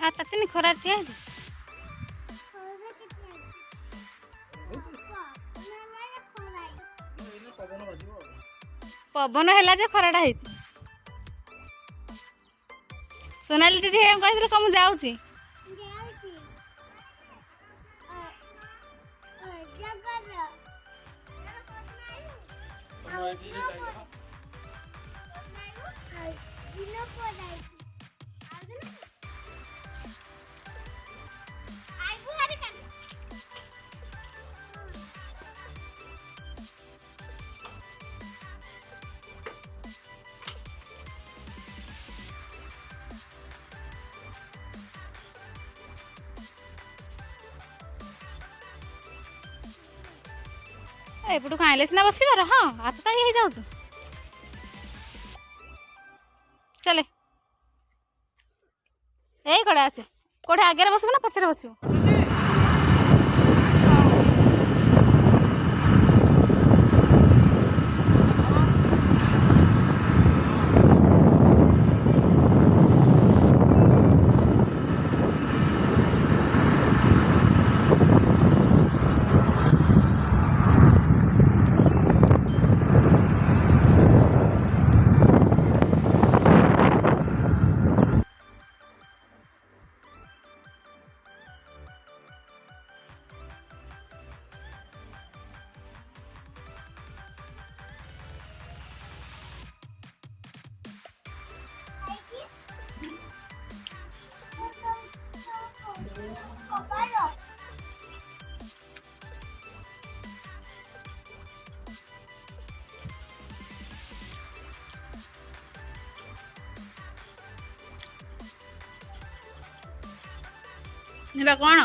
हाथ ताते खरा ठिया है पवन है जे खराटा है सोनाली दीदी कही कम जाऊँगी एपटू खाइले सीना बसबार हाँ हाथ तो ये जाऊँ चले यही कड़े आसे कौटे आगे बसबू ना पचर बसबू एटा कौन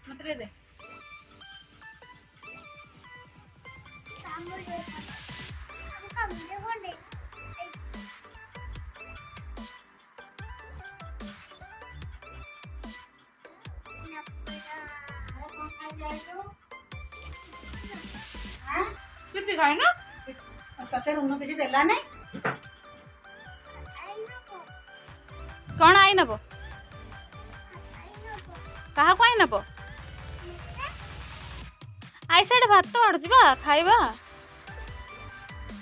मत दे किसी खाई ना तते रुनु किसी देला नहीं कौन आई नब कहा को आई नब आई साइड भात अड़ जा खाइबा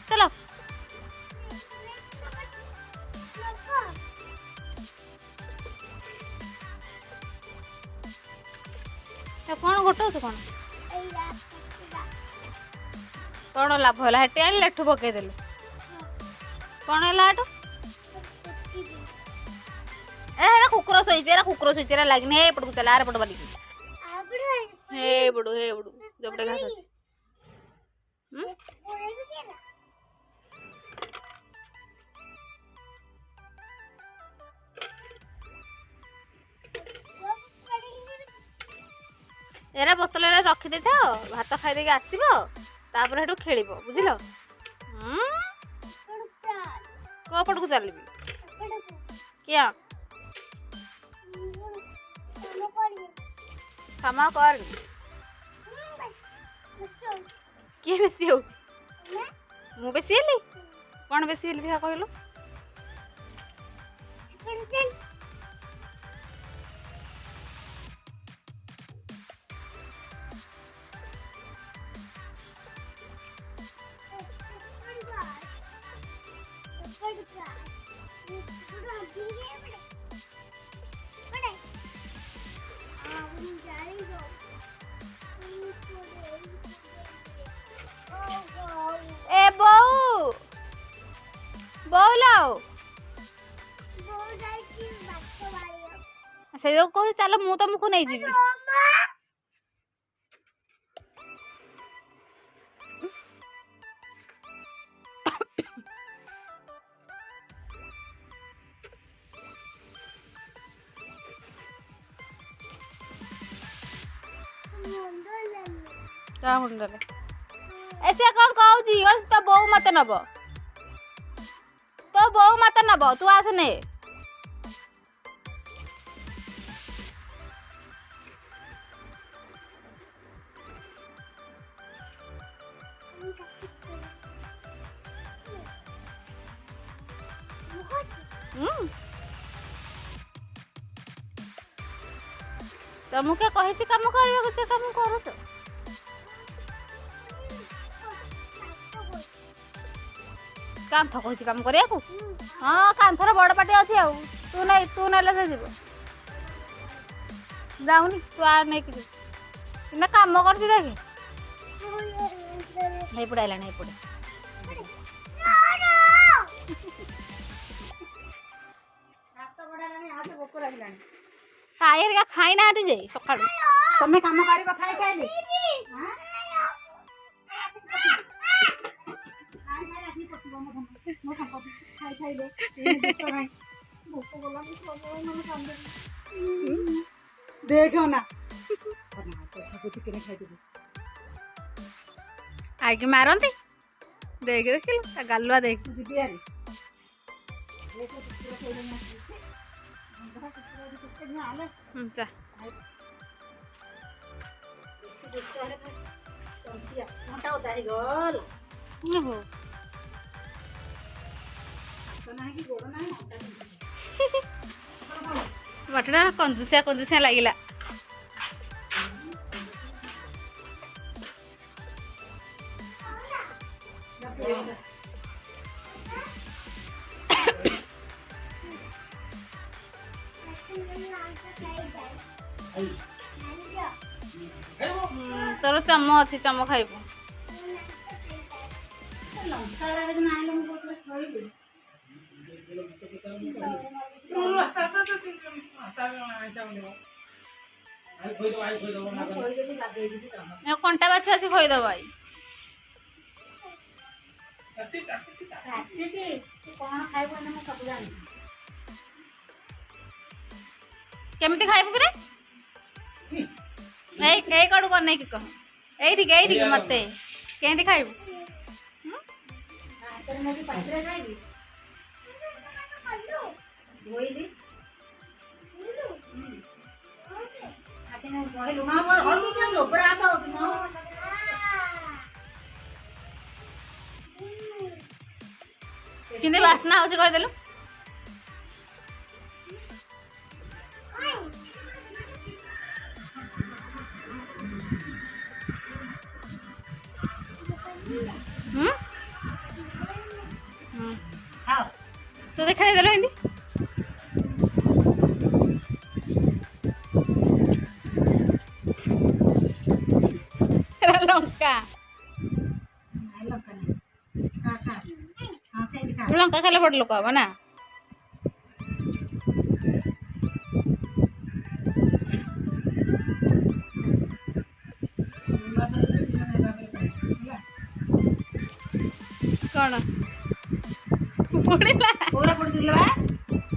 चलो कौन गोटे कौन कौन लाभ है हेटी आनी लेठू पकईदेलु कौन है कुकुर शोचे लगनी है एपट को चला आर पट बाली हे बड़ू जबड़े घास अच्छे एरा बोतल रखी दे था भात खाई देके आसब तापर हेटू खेल बुझल को पट को चलि क्या क्षमा कर किए बेसी हो मु बेसी हेली कौन बेसी हेली देखा कहलो ए बऊ बऊ लाओ से कह चल मु तुमको नहीं जीवी क्या मुंडले ऐसे कौन कहूँ तो बो मत नब तो बो मत नब तू आसने ତମକୁ କହିଛି କାମ କରିବାକୁ, ସେ କାମ କରୁଛ। କାନ୍ଥ କହିଛି କାମ କରିବାକୁ। ହଁ କାନ୍ଥର ବଡ଼ ପାଟି ଅଛି ଆଉ ତୁ ନେଲେ ସେ ଯିବ। ଯାଉନି ତୁ ଆ ନେଇକି ଯିବୁ କିନ୍ତୁ କାମ କରୁଛି ଦେଖେ। ହେଇପଟେ ଆଇଲାଣି ହେଇପଟେ। ଖାଇ ହେରିକା ଖାଇନାହାନ୍ତି ଯେ ସକାଳୁ। ତମେ କାମ କରିବ ଖାଇସାଇଲେ। ଦେଖ ନା ଆଇକି ମାରନ୍ତି। ଦେଖ ଦେଖିଲୁ ତା ଗାଲୁଆ ଦେଖ। ଯିବି ଆରେ ଚା ଘଣ୍ଟା ଓଦା ହେଇଗଲା। ଓହୋ ବାଟଟା କଞ୍ଜୁସିଆ ଲାଗିଲା। ତୋର ଚମ ଅଛି, ଚମ ଖାଇବୁ। କଣ୍ଟା ବାଛି ବାଛି ଖୋଇଦବ ଭାଇ। କେମିତି ଖାଇବୁ କିରେ? ଏଇ କଡ଼ୁ ବନେଇକି କହ। ଏଇଠିକି ମତେ କେମିତି ଖାଇବୁ? କେମିତି ବାସ୍ନା ହଉଛି କହିଦେଲୁ? ତୁ ଦେଖାଇ ଦେଲୁ ଏମିତି। ଲଙ୍କା ଲଙ୍କା ଖାଇଲେ ବଡ଼ ଲୋକ ହବ ନା। କଣ ପଡ଼ିଲା? ପୁରା ପଡ଼ିଥିଲା ବା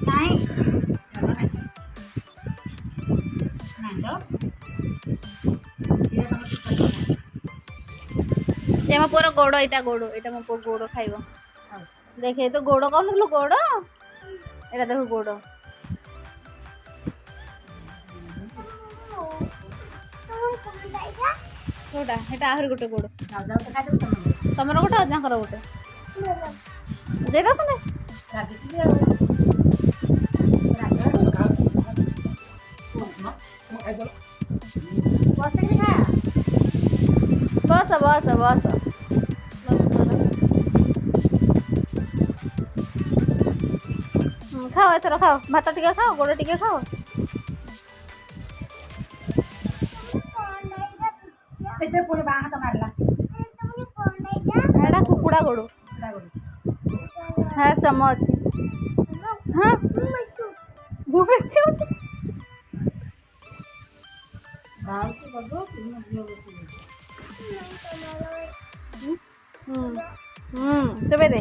ନାଇଁ ସେ ମୋ ପୁଅର ଗୋଡ଼, ଏଇଟା ମୋ ପୁଅ ଗୋଡ଼ ଖାଇବ। ଦେଖେ ତ ଗୋଡ଼ କହୁନଥିଲୁ, ଗୋଡ଼ ଏଇଟା ଦେଖ ଗୋଡ଼। କୋଉଟା? ସେଇଟା ଆହୁରି ଗୋଟେ ଗୋଡ଼। ତମର ଗୋଟେ ଅଜାଙ୍କର ଗୋଟେ ଦେଇ ଦଉଛନ୍ତି। ବସ ଖାଅ, ଏଥର ଖାଅ, ଭାତ ଟିକେ ଖାଅ, ଗୋଡ଼ ଟିକେ ଖାଅ। ପୁଣି ବାଁ ହାତ ମାରିଲା। ଏଇଟା କୁକୁଡ଼ା ଗୋଡ଼। হ্যাঁ চম ଅଛି। হ্যাঁ বেশি আছে। চবে দে।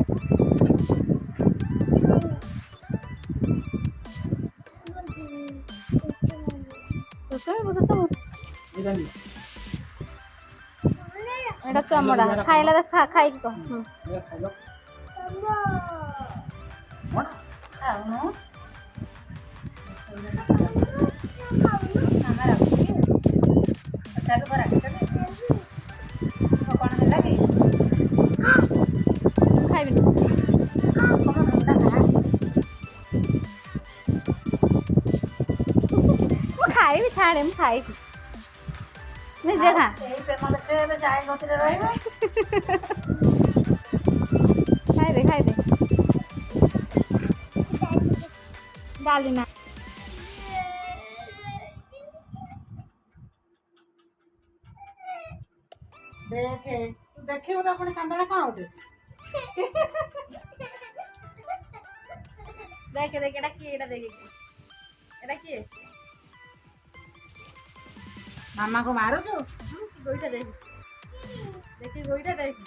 এটা চমড়া খাইলে দেখা খাইকি কহ। କଣ ହେଲା କି? ଛାଡ଼େ ମୁଁ ଖାଇବି ନିଜେ ଖା ଏଇ ପ୍ରେମ ଦେଖେଇଲେ ଯାଏ ଗତିରେ ରହିବେ। ଖାଇଦେ ଖାଇଦେ ଡାଲି ନା ଦେଖେ ତୁ ଦେଖିବୁ ତ ପୁଣି କାନ୍ଦଣା କଣ ଗୋଟେ। ଦେଖେ ଦେଖେ ଏଟା କିଏ ଏଟା ଦେଖେ ଏଟା କିଏ ମାମାକୁ ମାରୁଛୁ? ଗୋଇଠା ଦେଖେ ଦେଖି ଗୋଇଠା ଦେଖେ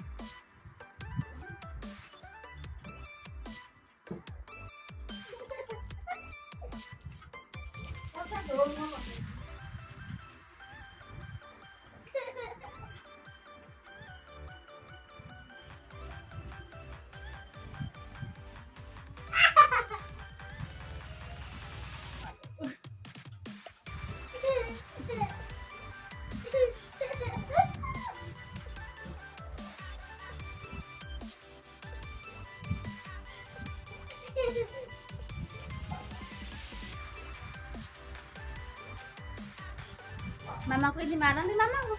ମାମା କୁ ଏମିତି ମାରନ୍ତି ମାମାକୁ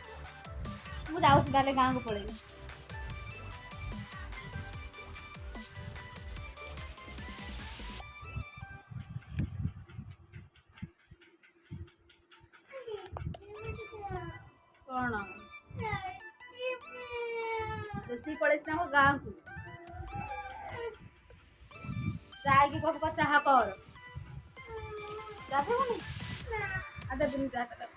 ମୁଁ ଯାଉଛି ତାହେଲେ ଗାଁକୁ ପଳେଇବି କଣ ବେଶୀ ପଳେଇଛି ତାଙ୍କ ଗାଁକୁ ଯାଇକି କପ ଚାହା କର ଚାହା ଦେବୁନି ଆଉ ଦେବୁନି ଚାହା